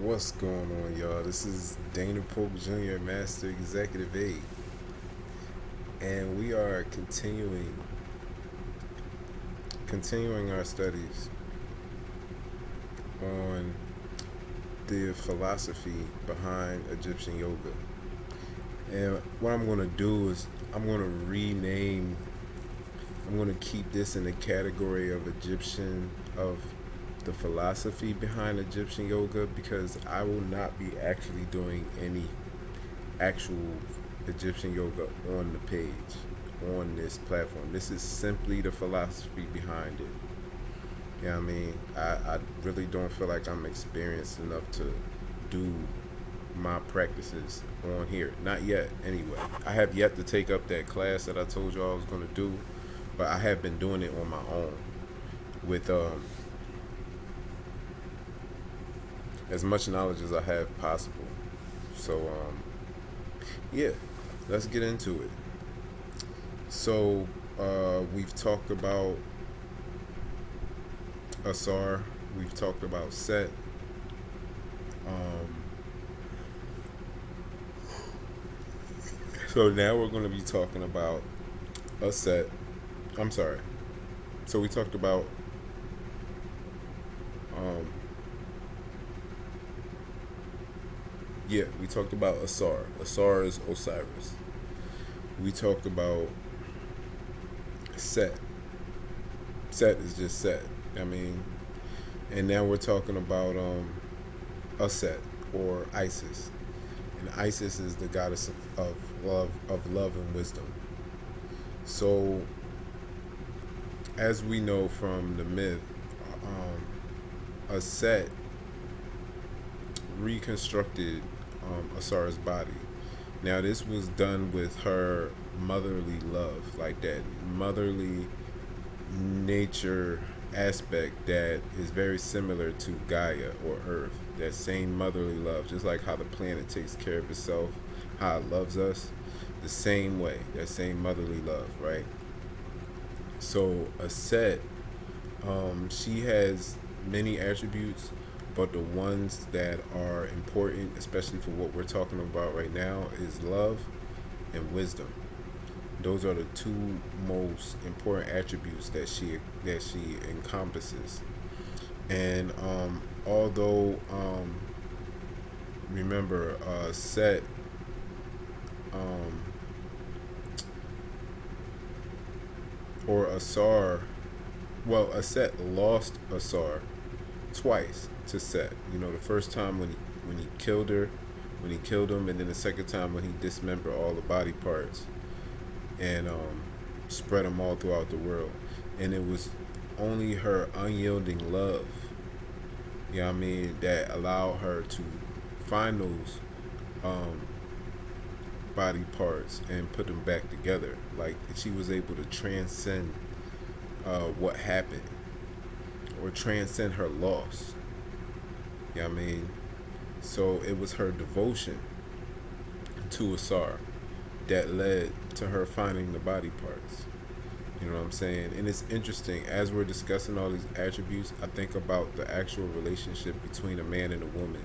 What's going on, y'all? This is Dana Pope Jr., Master Executive Aide, and we are continuing our studies on the philosophy behind Egyptian yoga. And what I'm going to do is I'm going to keep this in the category of the philosophy behind Egyptian yoga, because I will not be actually doing any actual Egyptian yoga on the page, on this platform. This is simply the philosophy behind it. You know what I mean? I really don't feel like I'm experienced enough to do my practices on here. Not yet, anyway. I have yet to take up that class that I told you I was going to do, but I have been doing it on my own with as much knowledge as I have possible. So, yeah, let's get into it. So, we've talked about Asar, we've talked about Set. Um, so now we're going to be talking about Aset. I'm sorry. So we talked about um, we talked about Asar. Asar is Osiris. We talked about Set. Set is just Set. I mean, and now we're talking about Aset, or Isis. And Isis is the goddess of love and wisdom. So, as we know from the myth, Aset reconstructed Asar's body. Now, this was done with her motherly love, like that motherly nature aspect that is very similar to Gaia or Earth. That same motherly love, just like how the planet takes care of itself, how it loves us, the same way, that same motherly love, right? So Aset, she has many attributes, but the ones that are important, especially for what we're talking about right now, is love and wisdom. Those are the two most important attributes that she encompasses. And although remember, Set um, or Asar, well, Aset lost Asar twice to Set. You know, the first time when he killed her, when he killed him, and then the second time when he dismembered all the body parts and spread them all throughout the world. And it was only her unyielding love, you know what I mean, that allowed her to find those um, body parts and put them back together. Like, she was able to transcend what happened, or transcend her loss. You know what I mean? So it was her devotion to Asar that led to her finding the body parts. You know what I'm saying? And it's interesting, as we're discussing all these attributes, I think about the actual relationship between a man and a woman,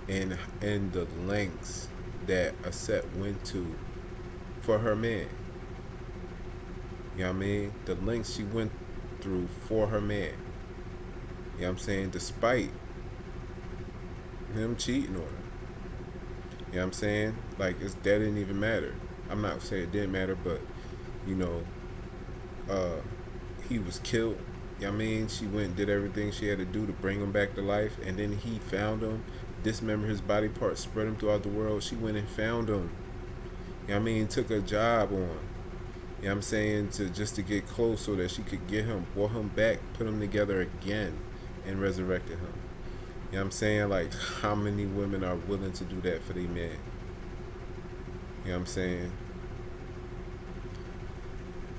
and the lengths that Aset went to for her man. You know what I mean? The lengths she went through for her man. You know what I'm saying? Despite him cheating on her. You know what I'm saying? Like, that didn't even matter. I'm not saying it didn't matter, but, you know, he was killed. You know what I mean? She went and did everything she had to do to bring him back to life, and then he found him, dismembered his body parts, spread him throughout the world. She went and found him. You know what I mean? Took a job on. You know what I'm saying? Just to get close so that she could get him, brought him back, put him together again, and resurrected him. You know what I'm saying? Like, how many women are willing to do that for their man? You know what I'm saying?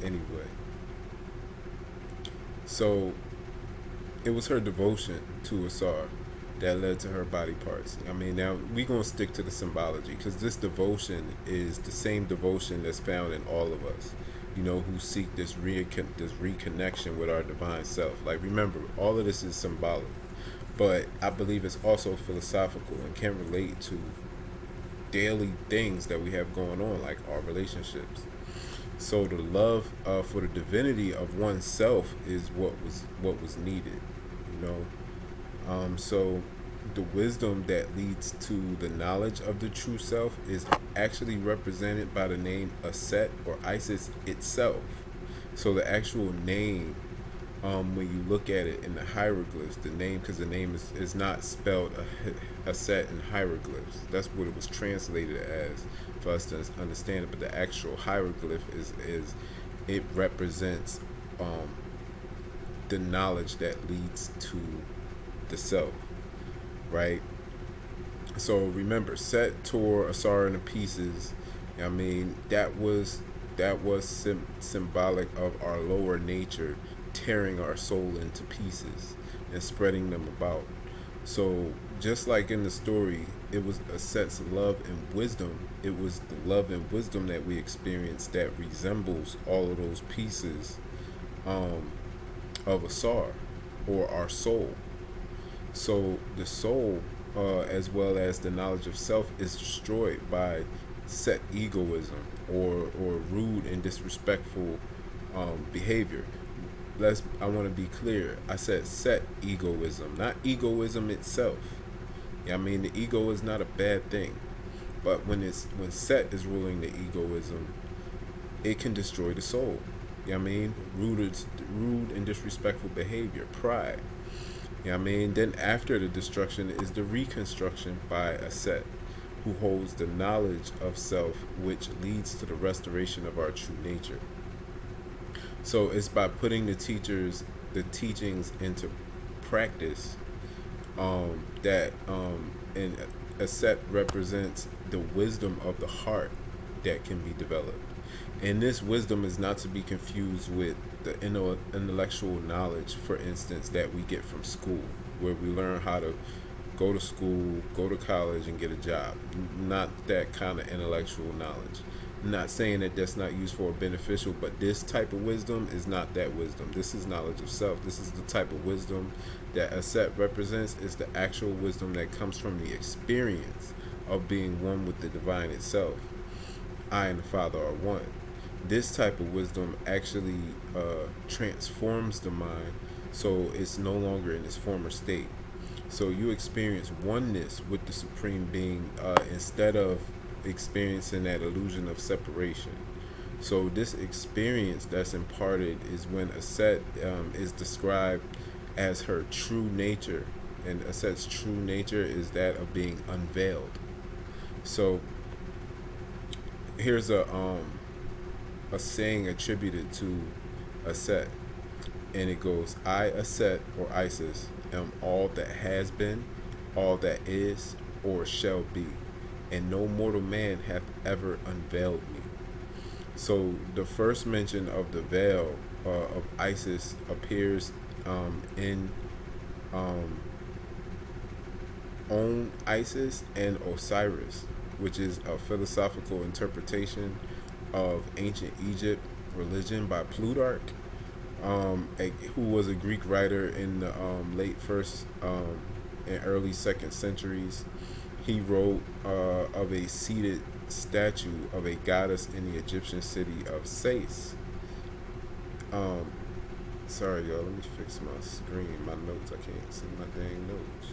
Anyway. So, it was her devotion to Asar that led to her body parts. I mean, now we're going to stick to the symbology, because this devotion is the same devotion that's found in all of us, you know, who seek this reconnection with our divine self. Like, remember, all of this is symbolic. but I believe it's also philosophical and can relate to daily things that we have going on, like our relationships. So the love for the divinity of oneself is what was needed, you know. So the wisdom that leads to the knowledge of the true self is actually represented by the name Aset or Isis itself. So the actual name, when you look at it in the hieroglyphs, the name, because the name is not spelled a set in hieroglyphs. That's what it was translated as for us to understand it. But the actual hieroglyph is it represents um, the knowledge that leads to the self, right? So remember, Set tore Asarian to pieces. I mean, that was symbolic of our lower nature tearing our soul into pieces and spreading them about. So just like in the story, it was a Set's love and wisdom. It was the love and wisdom that we experience that resembles all of those pieces um, of Asar or our soul. So the soul, as well as the knowledge of self, is destroyed by set egoism or rude and disrespectful behavior. I want to be clear. I said set egoism, not egoism itself. Yeah, I mean the ego is not a bad thing, but when set is ruling the egoism, it can destroy the soul. Yeah, I mean rude and disrespectful behavior, pride. Yeah, I mean, then after the destruction is the reconstruction by a set who holds the knowledge of self, which leads to the restoration of our true nature. So it's by putting the teachings into practice that and a set represents the wisdom of the heart that can be developed. And this wisdom is not to be confused with the intellectual knowledge, for instance, that we get from school, where we learn how to go to school, go to college, and get a job. Not that kind of intellectual knowledge. I'm not saying that that's not useful or beneficial, but this type of wisdom is not that wisdom. This is knowledge of self. This is the type of wisdom that Aset represents, is the actual wisdom that comes from the experience of being one with the divine itself. I and the Father are one. This type of wisdom actually transforms the mind so it's no longer in its former state. So you experience oneness with the Supreme Being instead of experiencing that illusion of separation. So this experience that's imparted is when Aset is described as her true nature, and Aset's true nature is that of being unveiled. So here's a saying attributed to Aset, and it goes, "I, Aset or Isis, am all that has been, all that is, or shall be, and no mortal man hath ever unveiled me." So the first mention of the veil of Isis appears in um, On Isis and Osiris, which is a philosophical interpretation of ancient Egypt religion by Plutarch, who was a Greek writer in the late first and early second centuries. He wrote of a seated statue of a goddess in the Egyptian city of Sais. Um, Sorry, y'all. Let me fix my screen, my notes. I can't see my dang notes.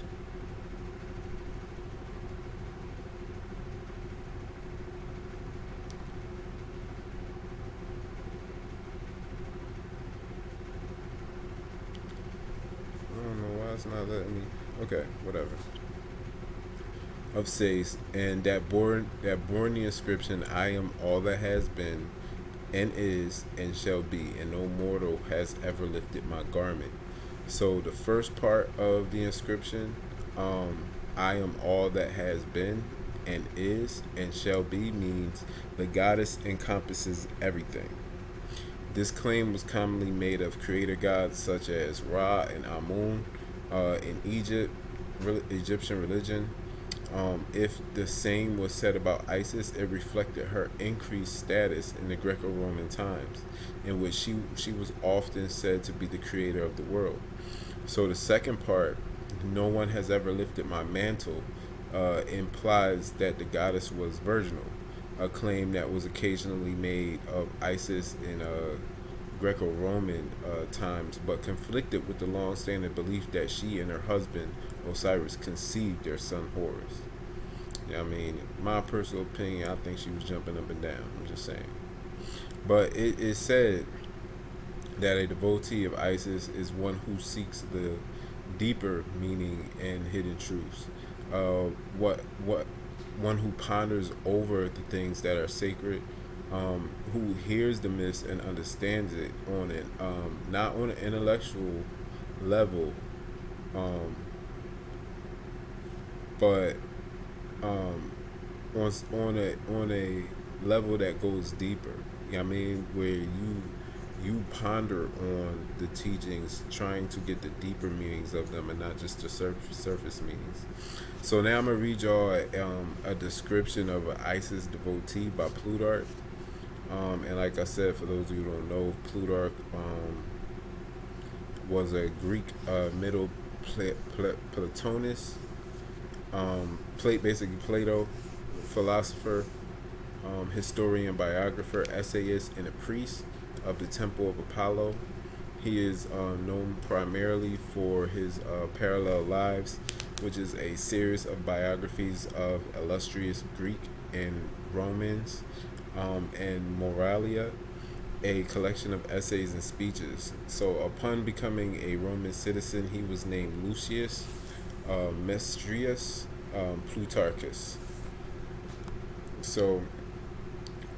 I don't know why it's not letting me. Okay, whatever. Of Sais, and that born the inscription, "I am all that has been, and is, and shall be, and no mortal has ever lifted my garment." So the first part of the inscription, "I am all that has been, and is, and shall be," means the goddess encompasses everything. This claim was commonly made of creator gods such as Ra and Amun in Egyptian religion. If the same was said about Isis, it reflected her increased status in the Greco-Roman times, in which she was often said to be the creator of the world. So the second part no one has ever lifted my mantle implies that the goddess was virginal, a claim that was occasionally made of Isis in Greco-Roman times, but conflicted with the long-standing belief that she and her husband Osiris conceived their son Horus. Yeah, I mean, my personal opinion, I think she was jumping up and down. I'm just saying. But it is said that a devotee of Isis is one who seeks the deeper meaning and hidden truths. What one who ponders over the things that are sacred, who hears the myths and understands it on it, not on an intellectual level, um, but um, on a level that goes deeper. You know what I mean? Where you ponder on the teachings, trying to get the deeper meanings of them, and not just the surface meanings. So now I'm gonna read y'all a description of an Isis devotee by Plutarch. And like I said, for those of you who don't know, Plutarch was a Greek Middle Platonist, basically Plato, philosopher, historian, biographer, essayist, and a priest of the Temple of Apollo. He is known primarily for his Parallel Lives, which is a series of biographies of illustrious Greek and Romans, and Moralia, a collection of essays and speeches. So, upon becoming a Roman citizen, he was named Lucius Mestrius Plutarchus. So,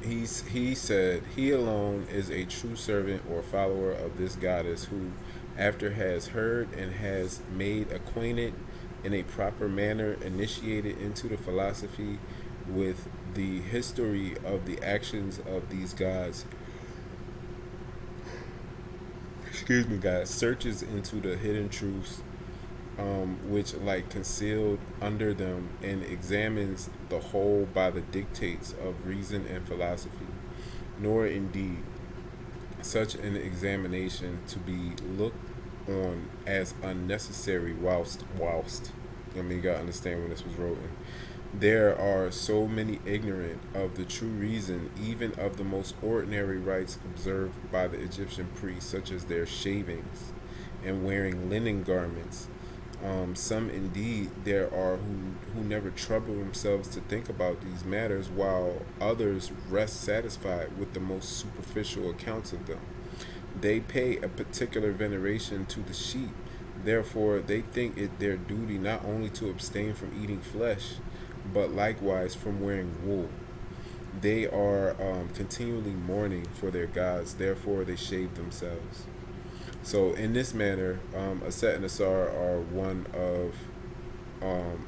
he said, "He alone is a true servant or follower of this goddess who, after has heard and has made acquainted in a proper manner, initiated into the philosophy with the history of the actions of these gods, excuse me, guys, searches into the hidden truths which like concealed under them, and examines the whole by the dictates of reason and philosophy. Nor indeed such an examination to be looked on as unnecessary whilst I mean, you gotta understand when this was written. There are so many ignorant of the true reason, even of the most ordinary rites observed by the Egyptian priests, such as their shavings and wearing linen garments. Some indeed there are who never trouble themselves to think about these matters, while others rest satisfied with the most superficial accounts of them. They pay a particular veneration to the sheep, therefore they think it their duty not only to abstain from eating flesh, but likewise from wearing wool. They are continually mourning for their gods, therefore they shave themselves. So in this manner, Aset and Asar um,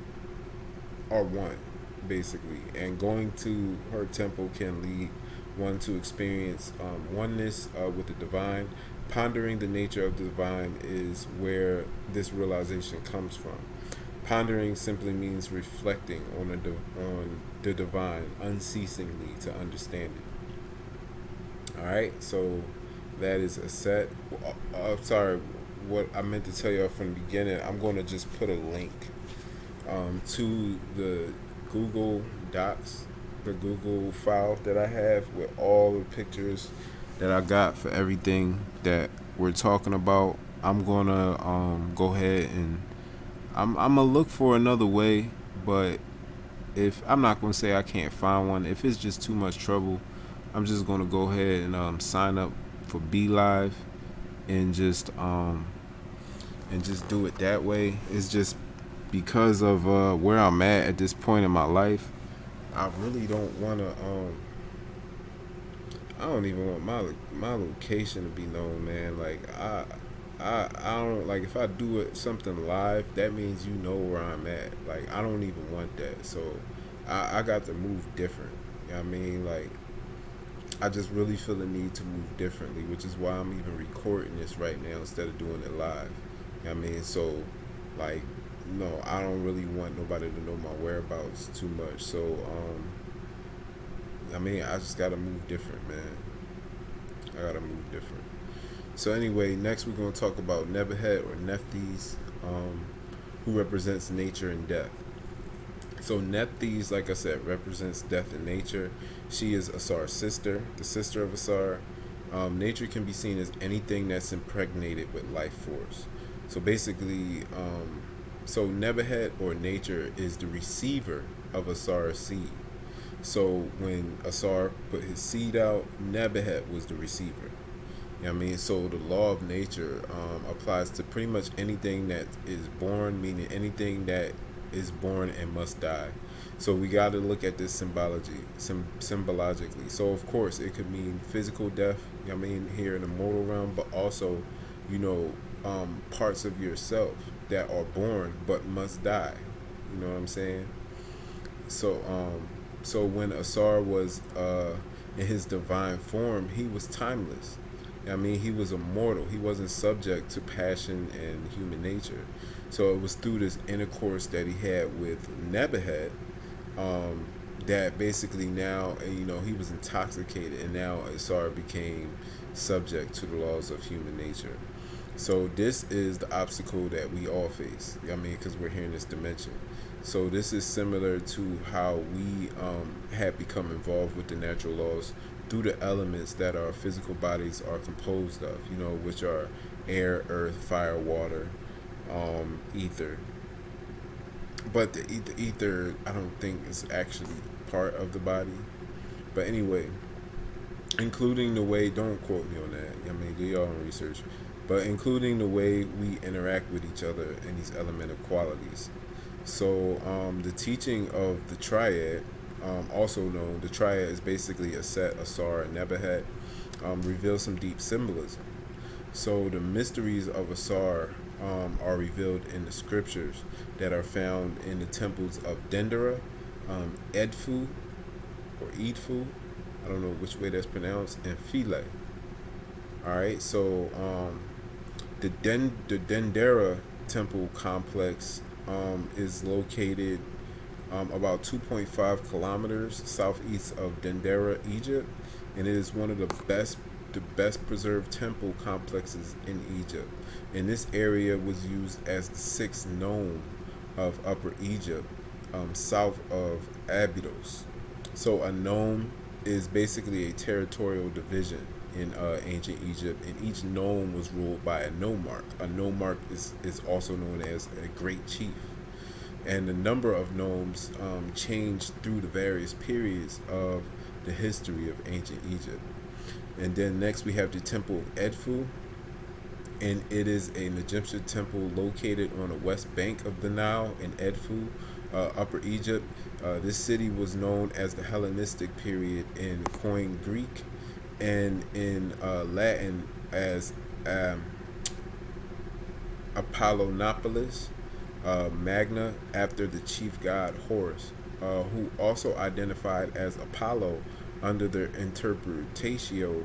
are one, basically, and going to her temple can lead one to experience oneness with the divine. Pondering the nature of the divine is where this realization comes from. Pondering simply means reflecting on the divine unceasingly to understand it. All right, so that is a set. Sorry, what I meant to tell y'all from the beginning. I'm going to just put a link to the Google Docs, the Google file that I have with all the pictures that I got for everything that we're talking about. I'm gonna go ahead and I'm gonna look for another way, but if I'm not gonna say I can't find one, if it's just too much trouble, I'm just gonna go ahead and sign up for Be Live and just do it that way. It's just because of where I'm at this point in my life. I really don't want to. I don't even want my location to be known, man. Like I don't like if I do it something live. That means you know where I'm at. Like I don't even want that. So I got to move different. You know what I mean? Like I just really feel the need to move differently, which is why I'm even recording this right now instead of doing it live. You know what I mean? So like no, I don't really want nobody to know my whereabouts too much. So I mean, I just gotta move different, man. I gotta move different. So anyway, next we're gonna talk about Nebehet or Nephthys, who represents nature and death. So Nephthys, like I said, represents death and nature. She is Asar's sister, the sister of Asar. Nature can be seen as anything that's impregnated with life force. So basically, so Nebehet or nature is the receiver of Asar's seed. So when Asar put his seed out, Nebehet was the receiver. You know what I mean? So the law of nature applies to pretty much anything that is born, meaning anything that is born and must die. So we got to look at this symbologically. So of course it could mean physical death, you know what I mean, here in the mortal realm, but also, you know, parts of yourself that are born but must die. You know what I'm saying? So so when Asar was in his divine form, he was timeless. I mean, he was immortal. He wasn't subject to passion and human nature. So it was through this intercourse that he had with Nebehet that basically now, you know, he was intoxicated, and now Asar became subject to the laws of human nature. So this is the obstacle that we all face. I mean, because we're here in this dimension. So this is similar to how we have become involved with the natural laws through the elements that our physical bodies are composed of, you know, which are air, earth, fire, water, ether. But the ether, I don't think is actually part of the body. But anyway, including the way, don't quote me on that. I mean, do your own research. But including the way we interact with each other and these elemental qualities. So the teaching of the triad, also known, the triad is basically Aset, Asar, and Nebehet, reveals some deep symbolism. So the mysteries of Asar are revealed in the scriptures that are found in the temples of Dendera, Edfu, or Edfu, I don't know which way that's pronounced, and Philae. All right, so the Dendera temple complex is located about 2.5 kilometers southeast of Dendera, Egypt, and it is one of the best preserved temple complexes in Egypt. And this area was used as the sixth nome of Upper Egypt, south of Abydos. So a nome is basically a territorial division in ancient Egypt, and each nome was ruled by a nomarch. A nomarch is also known as a great chief. And the number of nomes changed through the various periods of the history of ancient Egypt. And then next we have the Temple of Edfu, and it is an Egyptian temple located on the west bank of the Nile in Edfu, Upper Egypt. This city was known as the Hellenistic period in Koine Greek, and in Latin as Apollonopolis Magna, after the chief god Horus, who also identified as Apollo under the interpretatio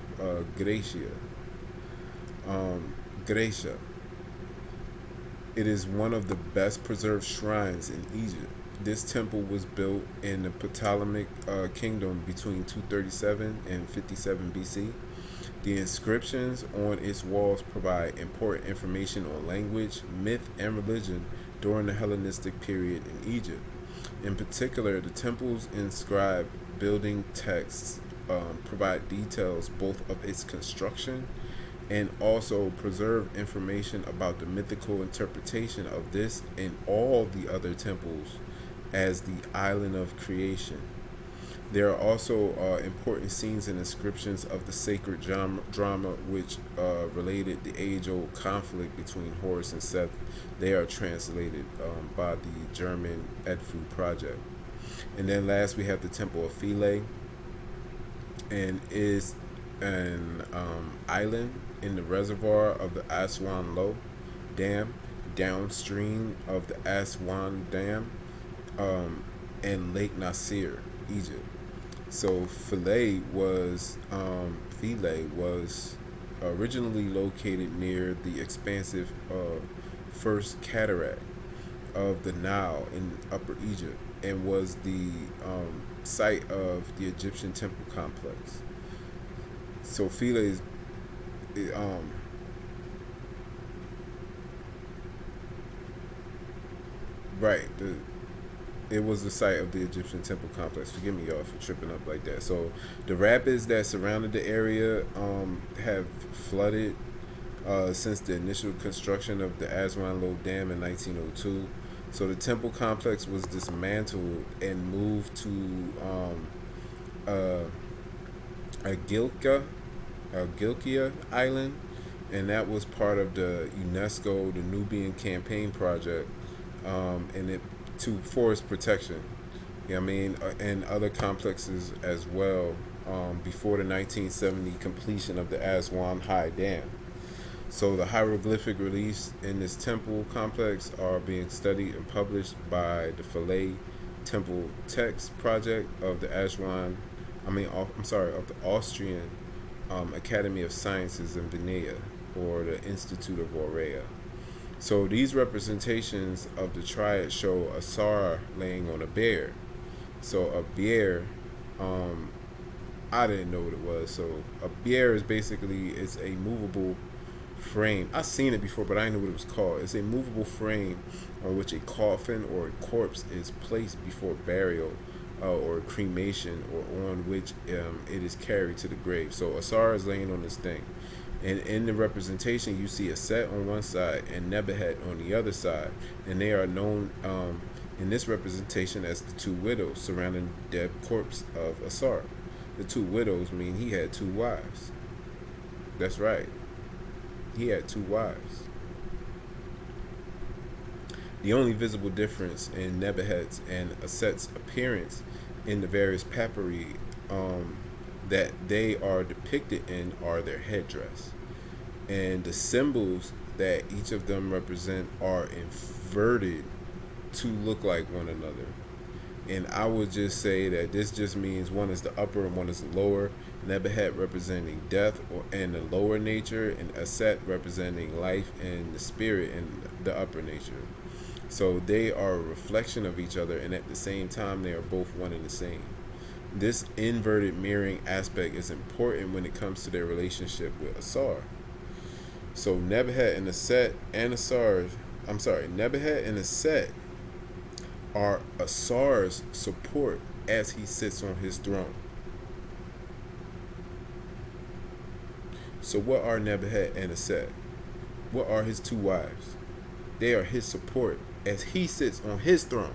Graecia. Graecia. It is one of the best preserved shrines in Egypt. This temple was built in the Ptolemaic kingdom between 237 and 57 BC. The inscriptions on its walls provide important information on language, myth, and religion during the Hellenistic period in Egypt. In particular, the temple's inscribed building texts provide details both of its construction and also preserve information about the mythical interpretation of this and all the other temples as the island of creation. There are also important scenes and inscriptions of the sacred drama which related the age-old conflict between Horus and Seth. They are translated by the German Edfu project. And then last we have the Temple of Philae, and is an island in the reservoir of the Aswan Low Dam, downstream of the Aswan Dam, and Lake Nasser, Egypt. So Philae was originally located near the expansive first cataract of the Nile in Upper Egypt, and was the site of the Egyptian temple complex. So Philae is right. It was the site of the Egyptian temple complex. Forgive me, y'all, for tripping up like that. So, the rapids that surrounded the area have flooded since the initial construction of the Aswan Low Dam in 1902. So, the temple complex was dismantled and moved to uh, Agilka, Agilkia Island, and that was part of the UNESCO, the Nubian Campaign Project, and it to forest protection. You know what I mean, and other complexes as well. Before the 1970 completion of the Aswan High Dam. So the hieroglyphic reliefs in this temple complex are being studied and published by the Philae Temple Text Project of the of the Austrian Academy of Sciences in Vienna, or the Institute of Aurea. So these representations of the triad show a Sar laying on a bear. So a bear, um, I didn't know what it was. So a bear is basically, it's a movable frame. I've seen it before, but I didn't know what it was called. It's a movable frame on which a coffin or a corpse is placed before burial, or cremation, or on which it is carried to the grave. So Asar is laying on this thing. And in the representation, you see Aset on one side and Nebehet on the other side. And they are known in this representation as the two widows surrounding the dead corpse of Asar. The two widows mean he had two wives. That's right. He had two wives. The only visible difference in Nebehet's and Aset's appearance in the various papyri that they are depicted in are their headdress. And the symbols that each of them represent are inverted to look like one another. And I would just say that this just means one is the upper and one is the lower. Nebehet representing death and the lower nature, and Aset representing life and the spirit and the upper nature. So they are a reflection of each other, and at the same time, they are both one and the same. This inverted mirroring aspect is important when it comes to their relationship with Asar. So Nebehet and Aset and Nebehet and Aset are Asar's support as he sits on his throne. So what are Nebehet and Aset? What are his two wives? They are his support as he sits on his throne.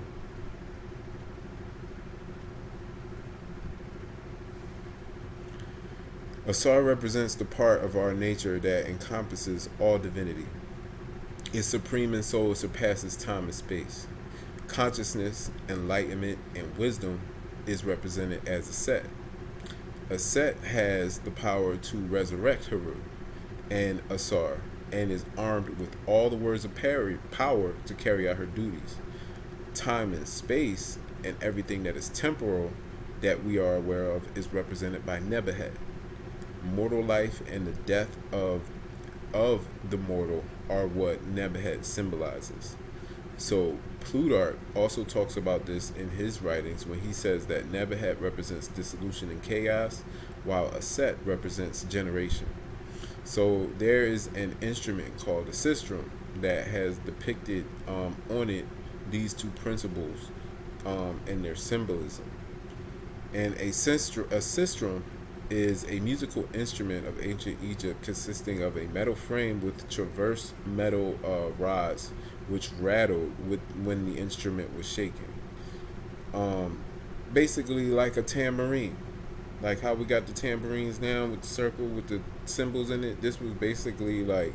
Asar represents the part of our nature that encompasses all divinity. Its supreme and soul surpasses time and space. Consciousness, enlightenment, and wisdom is represented as Aset. Aset has the power to resurrect Heru and Asar, and is armed with all the words of power to carry out her duties. Time and space and everything that is temporal that we are aware of is represented by Nebehet. Mortal life and the death of the mortal are what Nebehet symbolizes. So Plutarch also talks about this in his writings when he says that Nebehet represents dissolution and chaos, while Aset represents generation. So there is an instrument called a sistrum that has depicted on it these two principles and their symbolism. And a sistrum is a musical instrument of ancient Egypt consisting of a metal frame with transverse metal rods which rattled when the instrument was shaken. Basically like a tambourine. Like how we got the tambourines now with the circle with the symbols in it. This was basically like,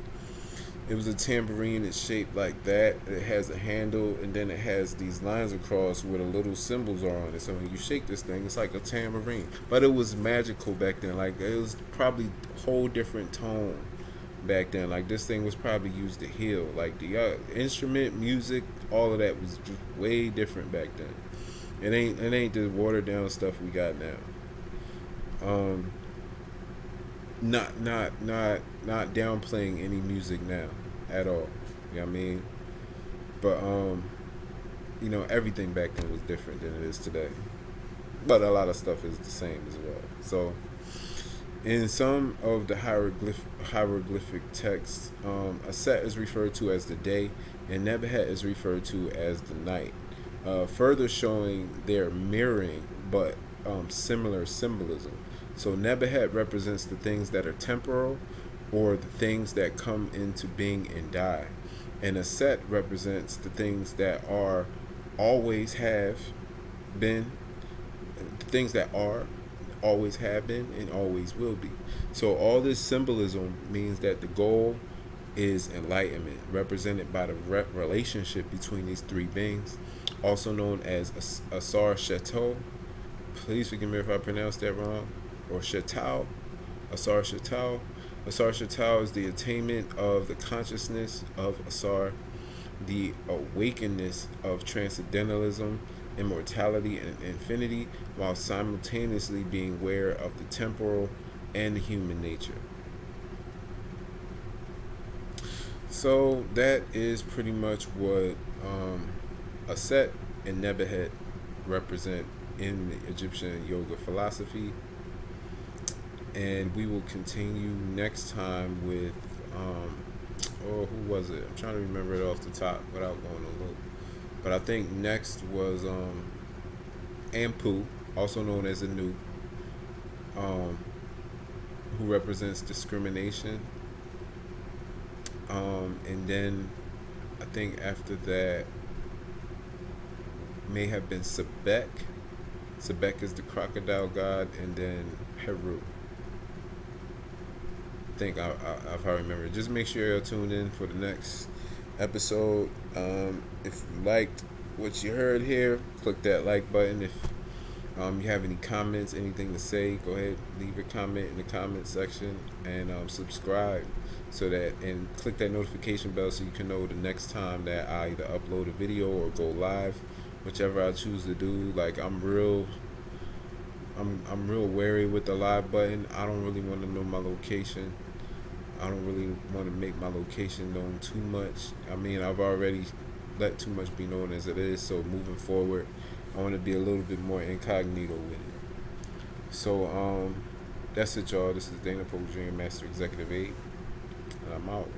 it was a tambourine that's shaped like that. It has a handle, and then it has these lines across where the little symbols are on it. So when you shake this thing, it's like a tambourine. But it was magical back then. Like it was probably a whole different tone back then. Like this thing was probably used to heal. Like the instrument, music, all of that was just way different back then. It ain't the watered down stuff we got now. Not downplaying any music now at all. You know what I mean? But everything back then was different than it is today. But a lot of stuff is the same as well. So in some of the hieroglyphic texts, Aset is referred to as the day, and Nebehet is referred to as the night, further showing their mirroring but similar symbolism. So Nebehet represents the things that are temporal or the things that come into being and die. And Aset represents the things that are always have been, the things that are always have been and always will be. So all this symbolism means that the goal is enlightenment, represented by the relationship between these three beings, also known as Asar Chateau. Please forgive me if I pronounced that wrong. Or Chateau. Asar Chateau. Asar Chateau is the attainment of the consciousness of Asar, the awakeness of transcendentalism, immortality, and infinity, while simultaneously being aware of the temporal and the human nature. So that is pretty much what Aset and Nebehet represent in the Egyptian yoga philosophy. And we will continue next time with, who was it? I'm trying to remember it off the top without going to look. But I think next was Ampu, also known as Anu, who represents discrimination. And then I think after that may have been Sebek. Sebek is the crocodile god, and then Heru. I think if I remember. Just make sure you're tuned in for the next episode. If you liked what you heard here, click that like button. If you have any comments, anything to say, go ahead, leave a comment in the comment section, and subscribe and click that notification bell so you can know the next time that I either upload a video or go live, whichever I choose to do. Like I'm real wary with the live button. I don't really want to know my location. I don't really want to make my location known too much. I mean, I've already let too much be known as it is, so moving forward, I want to be a little bit more incognito with it. So, that's it, y'all. This is Dana Pope Jr., Master Executive 8, and I'm out.